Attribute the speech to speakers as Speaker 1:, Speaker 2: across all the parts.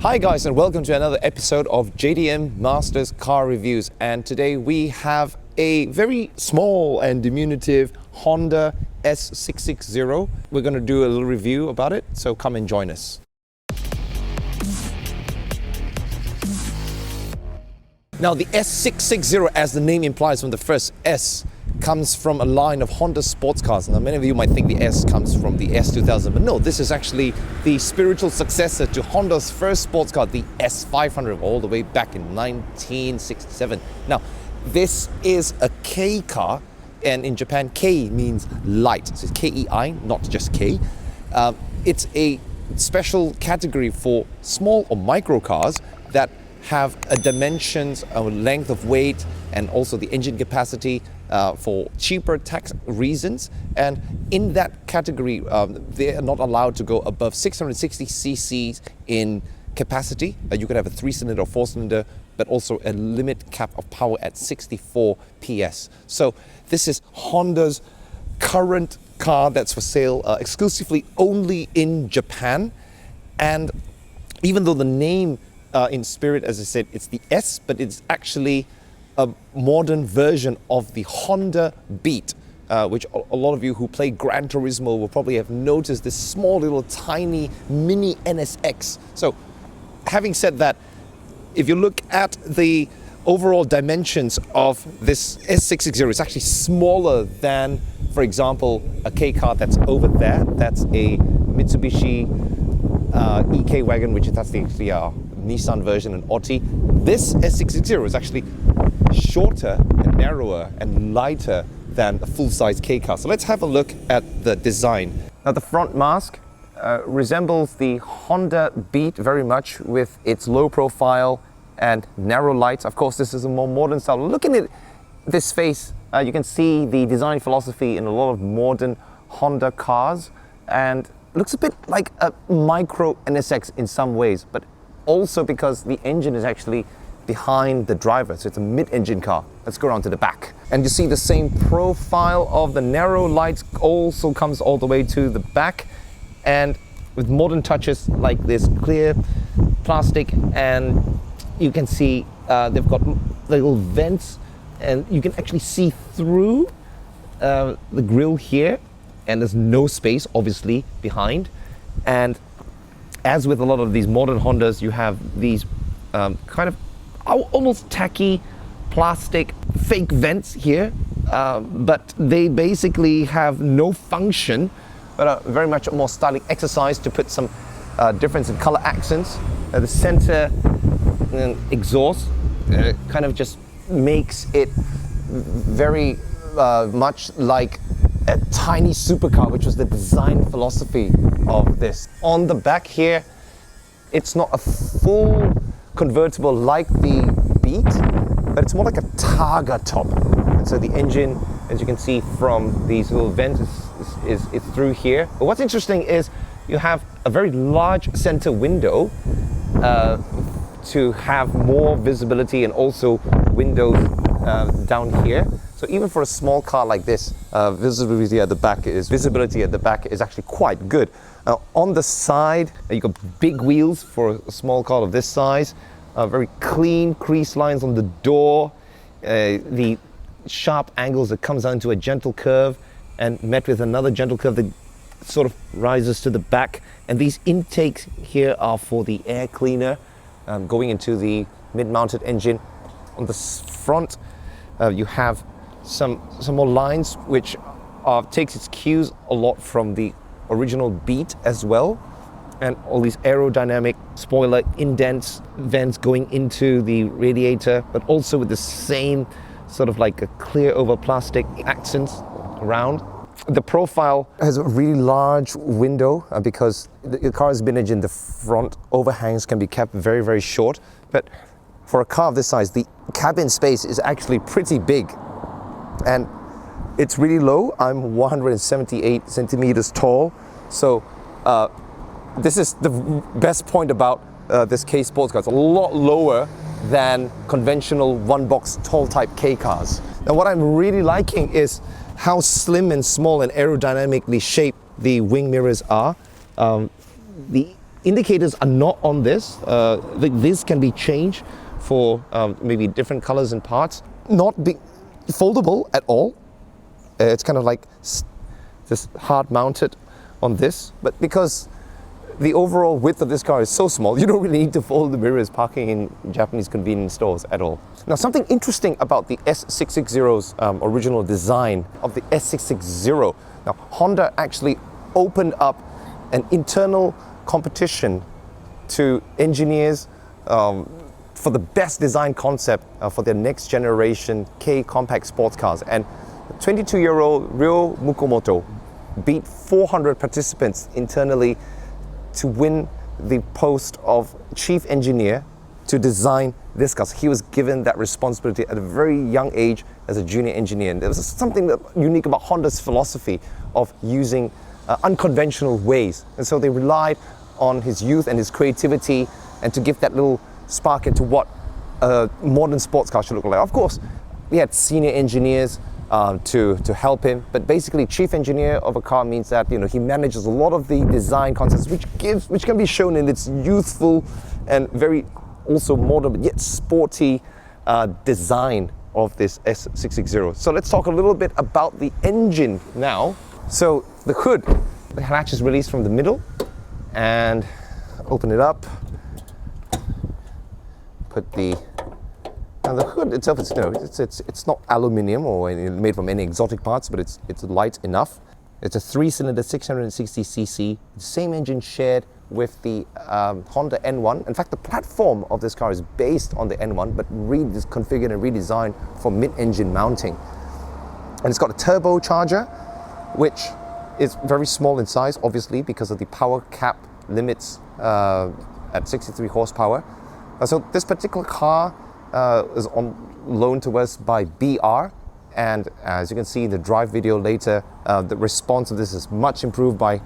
Speaker 1: Hi guys, and welcome to another episode of JDM Masters Car Reviews. And today we have a very small and diminutive Honda S660. We're going to do a little review about it, so come and join us. Now the S660, as the name implies from the first S, comes from a line of Honda sports cars. Now many of you might think the S comes from the S2000, but no, this is actually the spiritual successor to Honda's first sports car, the S500, all the way back in 1967. Now, this is a K car, and in Japan, K means light, so it's K-E-I, not just K. It's a special category for small or micro cars that have a dimensions, a length of weight, and also the engine capacity for cheaper tax reasons. And in that category, they are not allowed to go above 660 cc's in capacity. You could have a 3-cylinder or 4-cylinder, but also a limit cap of power at 64 PS. So this is Honda's current car that's for sale exclusively only in Japan. And even though the name in spirit, as I said, it's the S, but it's actually a modern version of the Honda Beat, which a lot of you who play Gran Turismo will probably have noticed, this small little tiny mini NSX. So having said that, if you look at the overall dimensions of this S660, it's actually smaller than, for example, a K car that's over there. That's a Mitsubishi EK wagon, which is actually a Nissan version, and Otti. This S660 is actually shorter and narrower and lighter than a full-size K car. So let's have a look at the design. Now the front mask resembles the Honda Beat very much, with its low profile and narrow lights. Of course, this is a more modern style. Looking at this face, you can see the design philosophy in a lot of modern Honda cars, and looks a bit like a micro NSX in some ways, but also because the engine is actually behind the driver, so it's a mid-engine car. Let's go around to the back. And you see the same profile of the narrow lights also comes all the way to the back, and with modern touches like this clear plastic, and you can see they've got little vents, and you can actually see through the grille here, and there's no space obviously behind. And as with a lot of these modern Hondas, you have these kind of almost tacky plastic fake vents here, but they basically have no function, but are very much a more styling exercise to put some difference in color accents. The center exhaust kind of just makes it very much like a tiny supercar, which was the design philosophy of this. On the back here, it's not a full convertible like the Beat, but it's more like a Targa top. And so the engine, as you can see from these little vents, is through here. But what's interesting is you have a very large center window to have more visibility, and also windows down here. So even for a small car like this, visibility at the back is actually quite good. On the side, you've got big wheels for a small car of this size, very clean crease lines on the door, the sharp angles that comes down to a gentle curve and met with another gentle curve that sort of rises to the back. And these intakes here are for the air cleaner going into the mid-mounted engine. On the front, you have some more lines, which takes its cues a lot from the original Beat as well, and all these aerodynamic spoiler indents, vents going into the radiator, but also with the same sort of like a clear over plastic accents around. The profile has a really large window because the car's been in the front. Overhangs can be kept very, very short, but for a car of this size, the cabin space is actually pretty big, and it's really low. I'm 178 centimeters tall, so this is the best point about this K sports car. It's a lot lower than conventional one-box tall type K cars. Now what I'm really liking is how slim and small and aerodynamically shaped the wing mirrors are. The indicators are not on this. This can be changed for maybe different colors and parts. Not be foldable at all. It's kind of like just hard mounted on this, but because the overall width of this car is so small, you don't really need to fold the mirrors parking in Japanese convenience stores at all. Now, something interesting about the S660's original design of the S660. Now, Honda actually opened up an internal competition to engineers for the best design concept for their next generation K compact sports cars. And 22-year-old Ryo Mukomoto beat 400 participants internally to win the post of chief engineer to design this car. So he was given that responsibility at a very young age as a junior engineer. And there was something unique about Honda's philosophy of using unconventional ways. And so they relied on his youth and his creativity and to give that little spark into what a modern sports car should look like. Of course, we had senior engineers to help him, but basically chief engineer of a car means that he manages a lot of the design concepts, which can be shown in its youthful and very also modern but yet sporty design of this S660. So let's talk a little bit about the engine now. So the hood, the hatch is released from the middle, and open it up. Put the hood itself is it's not aluminium or made from any exotic parts, but it's light enough. It's a 3-cylinder 660cc, same engine shared with the Honda N1. In fact, the platform of this car is based on the N1, but reconfigured and redesigned for mid-engine mounting. And it's got a turbocharger, which is very small in size, obviously, because of the power cap limits at 63 horsepower. So this particular car is on loan to us by BR, and as you can see in the drive video later, the response of this is much improved by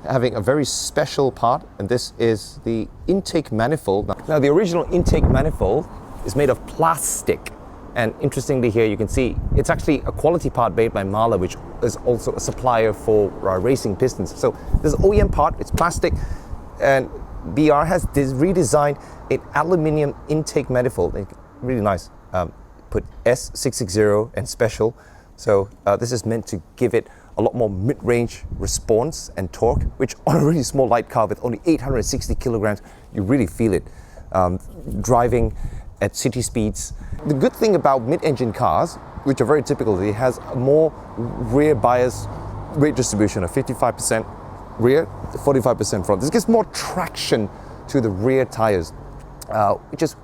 Speaker 1: having a very special part, and this is the intake manifold. Now, the original intake manifold is made of plastic, and interestingly here you can see it's actually a quality part made by Mahler, which is also a supplier for racing pistons. So this OEM part, it's plastic, and BR has redesigned an aluminium intake manifold. Really nice. Put S660 and special. So this is meant to give it a lot more mid-range response and torque, which on a really small light car with only 860 kilograms, you really feel it driving at city speeds. The good thing about mid-engine cars, which are very typical, it has a more rear bias weight distribution of 55% rear, 45% front. This gives more traction to the rear tires, which is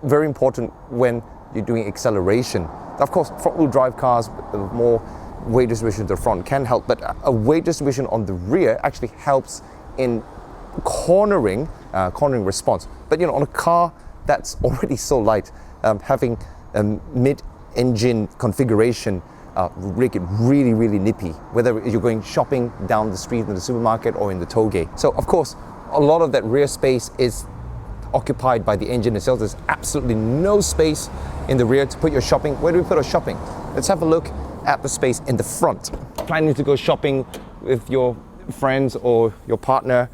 Speaker 1: very important when you're doing acceleration. Of course, front-wheel drive cars with more weight distribution to the front can help, but a weight distribution on the rear actually helps in cornering response. But on a car that's already so light, having a mid-engine configuration make it really, really nippy, whether you're going shopping down the street in the supermarket or in the toll gate. So of course, a lot of that rear space is occupied by the engine itself. There's absolutely no space in the rear to put your shopping. Where do we put our shopping? Let's have a look at the space in the front. Planning to go shopping with your friends or your partner,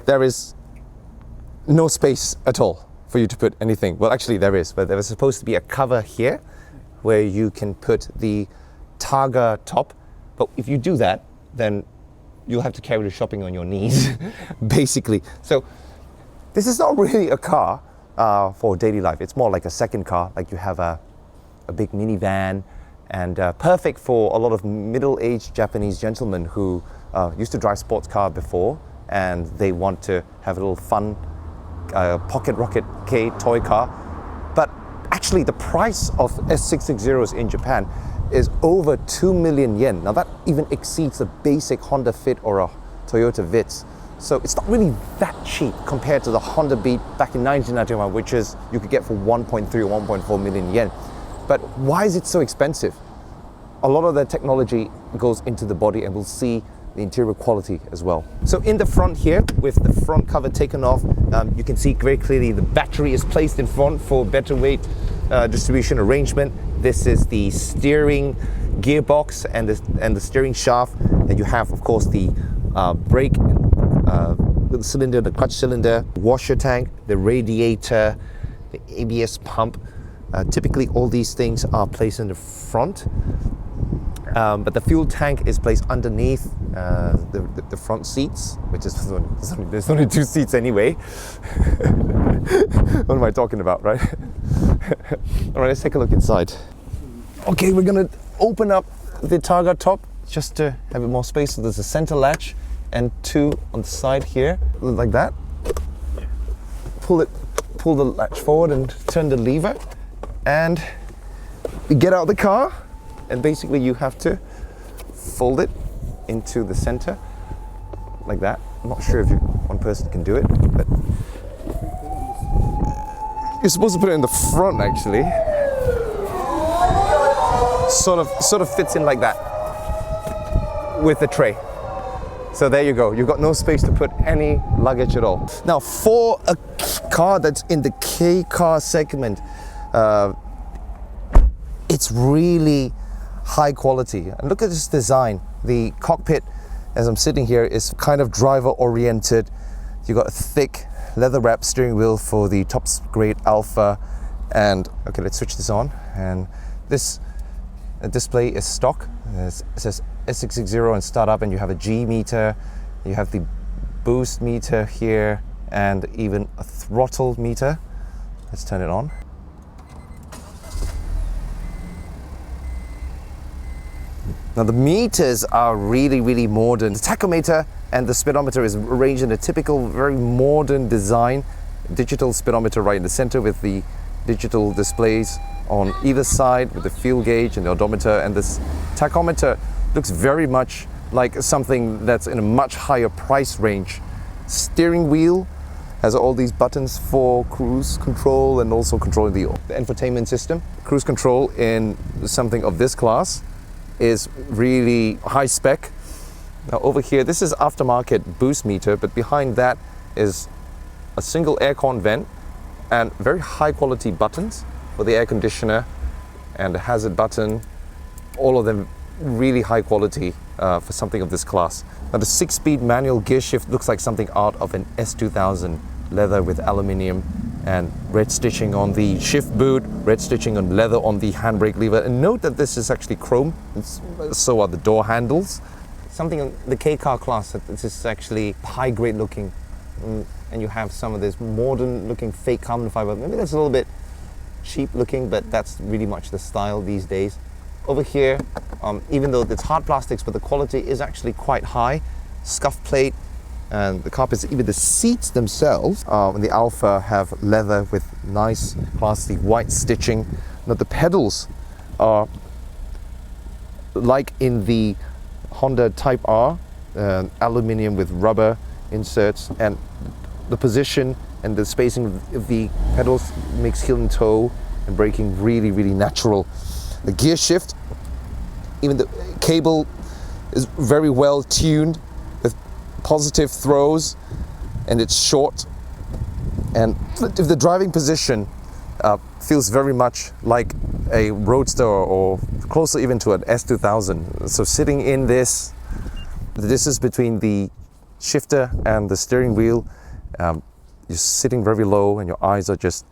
Speaker 1: there is no space at all for you to put anything. Well, actually there is, but there was supposed to be a cover here where you can put the Targa top, but if you do that, then you'll have to carry the shopping on your knees, basically. So this is not really a car for daily life. It's more like a second car, like you have a big minivan, and perfect for a lot of middle-aged Japanese gentlemen who used to drive sports car before, and they want to have a little fun pocket rocket K toy car. But actually, the price of S660s in Japan is over 2 million yen. Now that even exceeds the basic Honda Fit or a Toyota Vitz. So it's not really that cheap compared to the Honda Beat back in 1991, which is you could get for 1.3 or 1.4 million yen. But why is it so expensive? A lot of the technology goes into the body, and we'll see the interior quality as well. So in the front here, with the front cover taken off, you can see very clearly the battery is placed in front for better weight distribution arrangement. This is the steering gearbox and the steering shaft, and you have, of course, the brake cylinder, the clutch cylinder, washer tank, the radiator, the ABS pump. Typically all these things are placed in the front, but the fuel tank is placed underneath the front seats, which is there's only 2 seats anyway. What am I talking about, right? All right, let's take a look inside. Okay, we're gonna open up the Targa top just to have a bit more space. So there's a center latch and 2 on the side here, like that. Pull the latch forward and turn the lever, and you get out of the car, and basically you have to fold it into the center like that. I'm not sure if one person can do it, but you're supposed to put it in the front actually. Sort of fits in like that with the tray. So there you go. You've got no space to put any luggage at all. Now, for a car that's in the K car segment, it's really high quality. And look at this design. The cockpit, as I'm sitting here, is kind of driver oriented. You've got a thick leather wrapped steering wheel for the top grade Alpha. And okay, let's switch this on. And this display is stock. It says S660 and startup, and you have a G meter, you have the boost meter here, and even a throttle meter. Let's turn it on. Now the meters are really modern. The tachometer and the speedometer is arranged in a typical, very modern design. Digital speedometer right in the center with the digital displays on either side with the fuel gauge and the odometer, and this tachometer looks very much like something that's in a much higher price range. Steering wheel has all these buttons for cruise control and also controlling the infotainment system. Cruise control in something of this class is really high spec. Now over here, this is aftermarket boost meter, but behind that is a single aircon vent and very high quality buttons for the air conditioner and a hazard button. All of them really high quality for something of this class. Now the 6-speed manual gear shift looks like something out of an S2000, leather with aluminium and red stitching on the shift boot, red stitching on leather on the handbrake lever. And note that this is actually chrome, so are the door handles. Something in the K car class that this is actually high grade looking, and you have some of this modern looking fake carbon fiber. Maybe that's a little bit cheap looking, but that's really much the style these days. Over here, even though it's hard plastics, but the quality is actually quite high. Scuff plate and the carpets, even the seats themselves in the Alpha have leather with nice classy white stitching. Now the pedals are like in the Honda Type R, aluminium with rubber inserts, and the position and the spacing of the pedals makes heel and toe and braking really natural. The gear shift, even the cable is very well tuned with positive throws, and it's short. And if the driving position feels very much like a Roadster or closer even to an S2000. So sitting in this, the distance between the shifter and the steering wheel, you're sitting very low and your eyes are just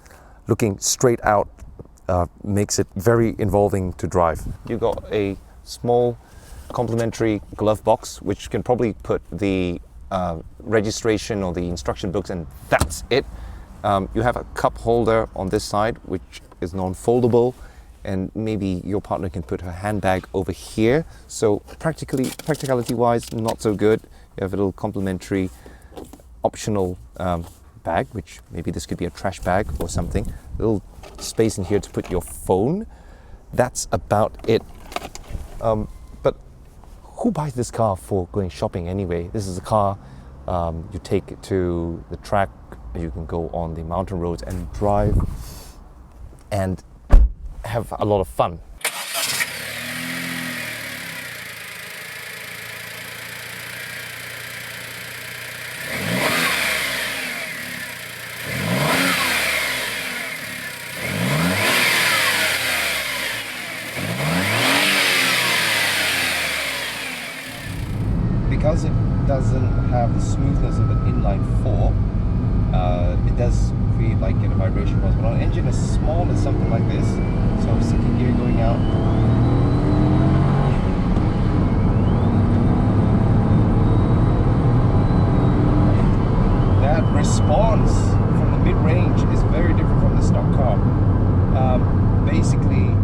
Speaker 1: looking straight out. Makes it very involving to drive. You've got a small complimentary glove box which can probably put the registration or the instruction books, and that's it. You have a cup holder on this side which is non-foldable, and maybe your partner can put her handbag over here. So practicality wise, not so good. You have a little complimentary optional bag, which maybe this could be a trash bag or something. A little space in here to put your phone. That's about it. But who buys this car for going shopping anyway? This is a car you take it to the track, you can go on the mountain roads and drive and have a lot of fun. Because it doesn't have the smoothness of an inline 4, it does create like a vibration noise. But on an engine as small as something like this, so second gear going out, that response from the mid-range is very different from the stock car. Basically,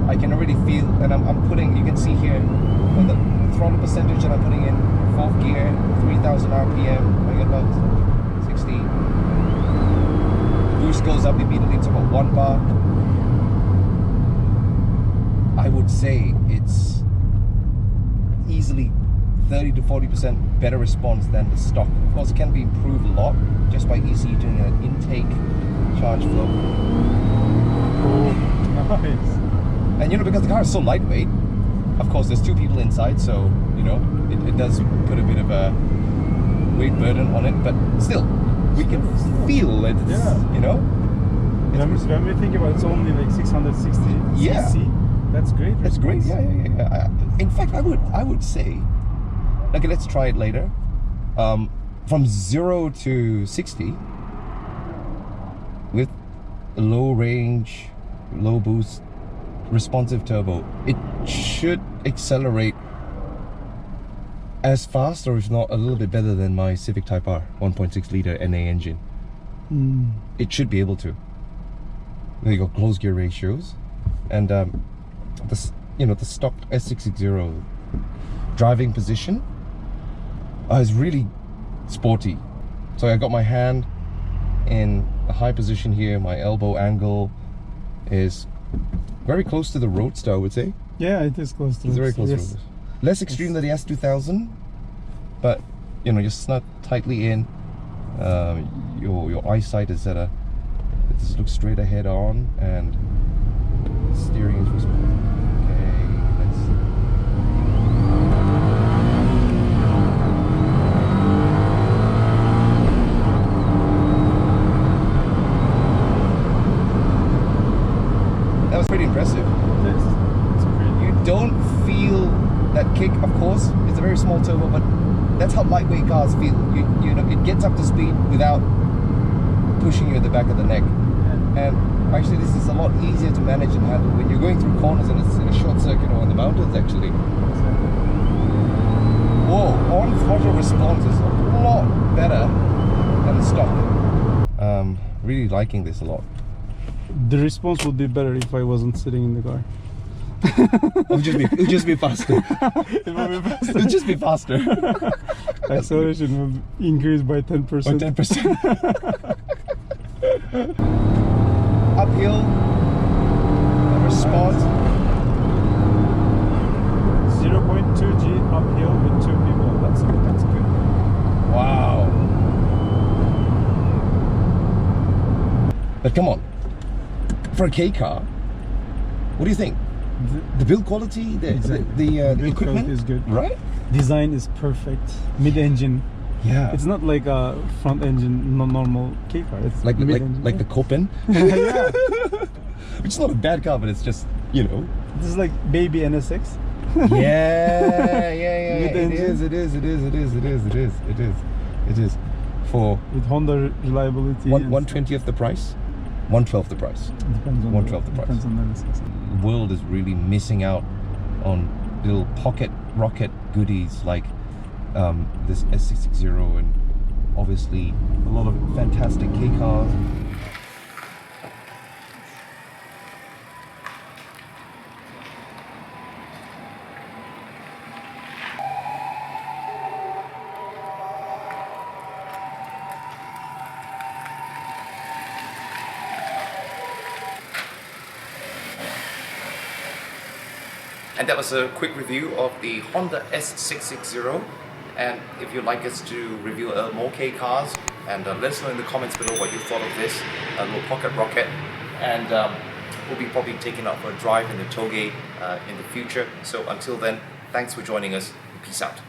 Speaker 1: I can already feel, and I'm putting, you can see here, on the throttle percentage that I'm putting in, 4th gear, 3000 RPM, I get about 60. Boost goes up immediately to about 1 bar. I would say it's easily 30 to 40% better response than the stock. Of course, it can be improved a lot just by ECU doing an intake charge flow.
Speaker 2: Oh, nice.
Speaker 1: And you know, because the car is so lightweight, of course there's 2 people inside, so you know, it does put a bit of a weight burden on it, but still, we can feel it, you know?
Speaker 2: When we think about it's only like 660 cc, that's great.
Speaker 1: That's great, yeah. In fact, I would say, okay, let's try it later. From 0 to 60, with a low range, low boost, responsive turbo, it should accelerate as fast, or if not a little bit better than my Civic Type R 1.6 liter NA engine. It should be able to. You got closed gear ratios, and the stock S660 driving position is really sporty. So I got my hand in a high position here. My elbow angle is very close to the Roadster, I would say.
Speaker 2: Yeah, it is close to.
Speaker 1: It's very close to it. Less extreme than the S2000, but you know, you're snug tightly in. Your eyesight is at a. It just looks straight ahead on, and steering is responsive. Okay, let's. That was pretty impressive. You don't feel that kick, of course. It's a very small turbo, but that's how lightweight cars feel. You know, it gets up to speed without pushing you at the back of the neck. And actually, this is a lot easier to manage and handle when you're going through corners and it's in a short circuit or in the mountains, actually. Whoa, on throttle response is a lot better than the stock. Really liking this a lot.
Speaker 2: The response would be better if I wasn't sitting in the car.
Speaker 1: It would just be faster.
Speaker 2: It would be faster.
Speaker 1: It would just be faster.
Speaker 2: Acceleration will increase by 10%.
Speaker 1: By 10%. Uphill, the response.
Speaker 2: 0.2 G uphill with 2 people. That's good.
Speaker 1: Wow. But come on, for a K car, what do you think? The build quality, the
Speaker 2: build
Speaker 1: equipment
Speaker 2: is good,
Speaker 1: right?
Speaker 2: Design is perfect. Mid-engine.
Speaker 1: Yeah.
Speaker 2: It's not like a front engine normal K car. It's
Speaker 1: like the Copen.
Speaker 2: Yeah.
Speaker 1: Which is not a bad car, but it's just, you know.
Speaker 2: This is like Baby NSX.
Speaker 1: Yeah. It is. For
Speaker 2: with Honda reliability.
Speaker 1: 1/20th the price. 1/12th the price.
Speaker 2: Depends on
Speaker 1: 1/12th the price.
Speaker 2: Depends on the NSX.
Speaker 1: The world is really missing out on little pocket rocket goodies like this S660 and obviously a lot of fantastic K cars. And that was a quick review of the Honda S660. And if you'd like us to review more K cars, and let us know in the comments below what you thought of this little pocket rocket. And we'll be probably taking out for a drive in the tollgate in the future. So until then, thanks for joining us. Peace out.